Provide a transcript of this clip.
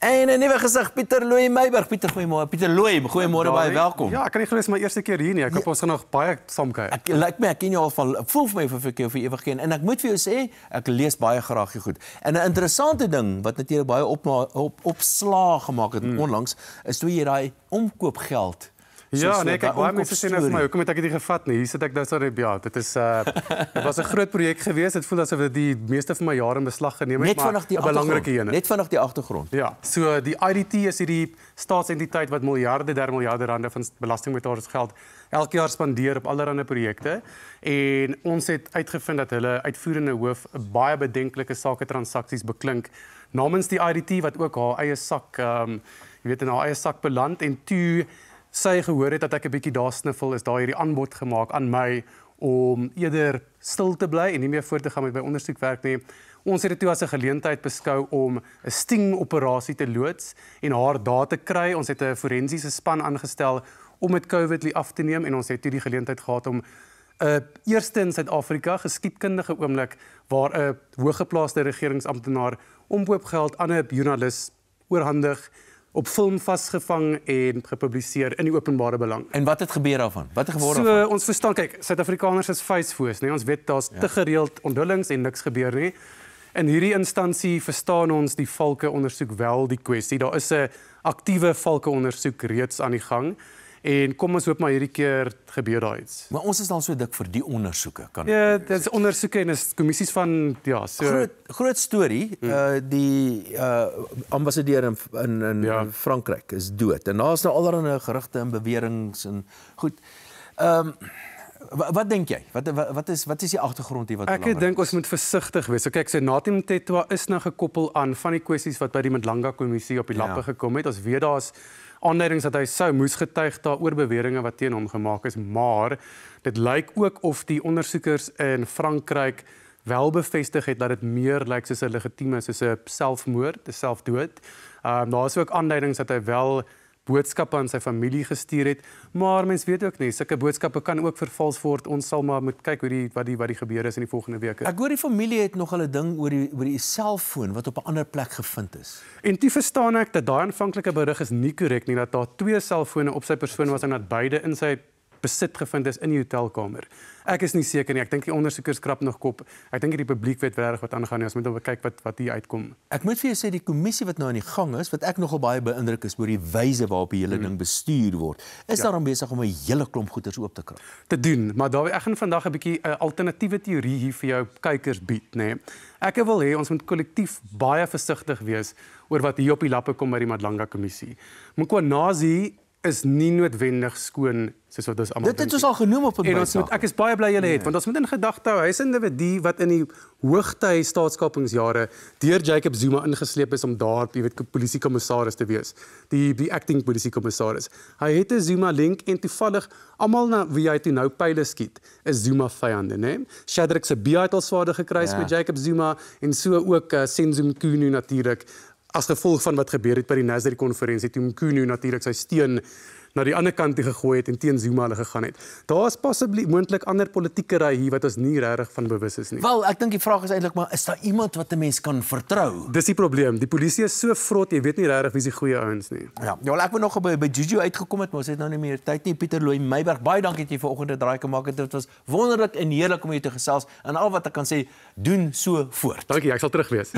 En 'n nuwe gesig, Pieter Louw Meiburg. Pieter, goeiemôre. Pieter Louw, goeiemôre, baie welkom. Ja, ek kan nie glo dis my eerste keer hier nie. Ek hoop ons gaan nog baie saamkuier. Ek ken jou al van, ek voel vir my of ek jou vir ewig ken. En ek moet vir jou sê, ek lees baie graag jou goed. En 'n interessante ding wat natuurlik baie opslaag gemaak het onlangs, is toe jy daai omkoopgeld. Ja, nee, kyk, baie mense sê nou vir my, hoekom het ek dit nie gevat nie? Hier sit ek nou so ja, dit is dit was 'n groot projek geweest. Dit voel asof dit die meeste van my jare in beslag geneem het, maar 'n belangrike een. Net vinnig die agtergrond. Ja, so die IDT is hierdie staatsentiteit wat miljarde rande van belastingbetalers geld elke jaar spandeer op allerlei projekte. En ons het uitgevind dat hulle uitvoerende hoof 'n baie bedenklike sake transaksies beklink namens die IDT wat ook haar eie sak in haar eie sak beland, en toe sy gehoor het dat ek 'n bietjie daar sniffel, is daar hierdie aanbod gemaak aan my om eerder stil te bly en nie meer voort te gaan met my ondersoekwerk nie. Ons het dit toe as 'n geleentheid beskou om 'n sting-operasie te loods en haar daar te kry. Ons het 'n forensiese span aangestel om met COVID af te neem, en ons het toe die geleentheid gehad om eerste in Suid-Afrika geskiedkundige oomblik waar 'n hooggeplaaste regeringsamptenaar omkoopgeld aan 'n joernalis oorhandig, op film vasgevang en gepubliseer in die openbare belang. En wat het gebeur daarvan? Wat het geword daarvan? Ons verstaan, kyk, Suid-Afrikaners is vuisvoos, nee, ons weet daar's te gereeld onthullings en niks gebeur nie. In hierdie instansie verstaan ons die valke ondersoek wel die kwessie. Daar is 'n aktiewe valke ondersoek reeds aan die gang. En kom ons hoop maar hierdie keer gebeur daar iets. Maar ons is al so dik vir die ondersoeke, kan. Ja, dit is ondersoeke en is kommissies van so groot storie. Die ambassadeur in Frankryk is dood. En daar's nou allerlei gerugte en beweringe en goed. Wat dink jy? Wat is die agtergrond hier wat belangrik is? Ek dink ons moet versigtig wees. So kyk, Nathi Mthethwa is nou gekoppel aan van die kwessies wat by die Madlanga kommissie op die lappe gekom het. Ons weet daar's aanduidings dat hy moes getuig daaroor beweringe wat teen hom gemaak is, maar dit lyk ook of die ondersoekers in Frankryk wel bevestig het dat dit meer lyk soos 'n legitieme, soos 'n selfmoord, 'n selfdood. Daar is ook aanduidings dat hy wel boodskappe aan sy familie gestuur het, maar mens weet ook nie, sulke boodskappe kan ook vervals word. Ons sal maar moet kyk wat die gebeur is in die volgende weke. Ek hoor die familie het nog 'n ding oor die selfoon wat op 'n ander plek gevind is. En toe verstaan ek dat daai aanvanklike berig is nie korrek nie, dat daar 2 selfone op sy persoon was en dat beide in sy besit gevind is in die hotelkamer. Ek is nie seker nie. Ek dink die ondersoekers krap nog kop. Ek dink die publiek weet regtig wat aangaan nie. Ons moet nou kyk wat hier uitkom. Ek moet vir jou sê die kommissie wat nou aan die gang is, wat ek nogal baie beïndruk is oor die wyse waarop die hele ding bestuur word, is daarom besig om 'n hele klomp goeders oop te krap. Te doen, maar ek gaan vandag 'n bietjie 'n alternatiewe teorie hier vir jou kykers bied, nê. Ek wil hê ons moet kollektief baie versigtig wees oor wat hier op die lappe kom by die Madlanga kommissie. Mkhwanazi is nie noodwendig skoon soos wat ons almal dink. Dit het ons al genoem op 'n bysaak. Ek is baie bly julle het, want ons moet in gedagte hou, hy is 'n individu wat in die hoogtyd staatskapingsjare deur Jacob Zuma ingesleep is om daar, polisiekommissaris te wees. Die acting polisiekommissaris. Hy het 'n Zuma link en toevallig almal na wie hy toe nou pile skiet, is Zuma vyande, né? Shadrack Sibiya het al swaarde gekry met Jacob Zuma en so ook Senzo Mkhunu natuurlik. As gevolg van wat gebeur het by die Nasrec-konferensie, toe Mkhunu natuurlik sy steen na die ander kant toe gegooi het en teen Zuma hulle gegaan het. Daar is moontlik ander politiekery hier wat ons nie regtig van bewus is nie. Wel, ek dink die vraag is eintlik maar, is daar iemand wat 'n mens kan vertrou? Dis die probleem. Die polisie is so vrot, jy weet nie regtig wie se goeie ouens nie. Ja, wel ek moet nog by Juju uitgekom het, maar ons het nou nie meer tyd nie. Pieter Louw Meiburg, baie dankie dat jy vanoggend 'n draai gemaak het. Dit was wonderlik en heerlik om jou te gesels. En al wat ek kan sê, doen so voort. Dankie, ek sal terug wees.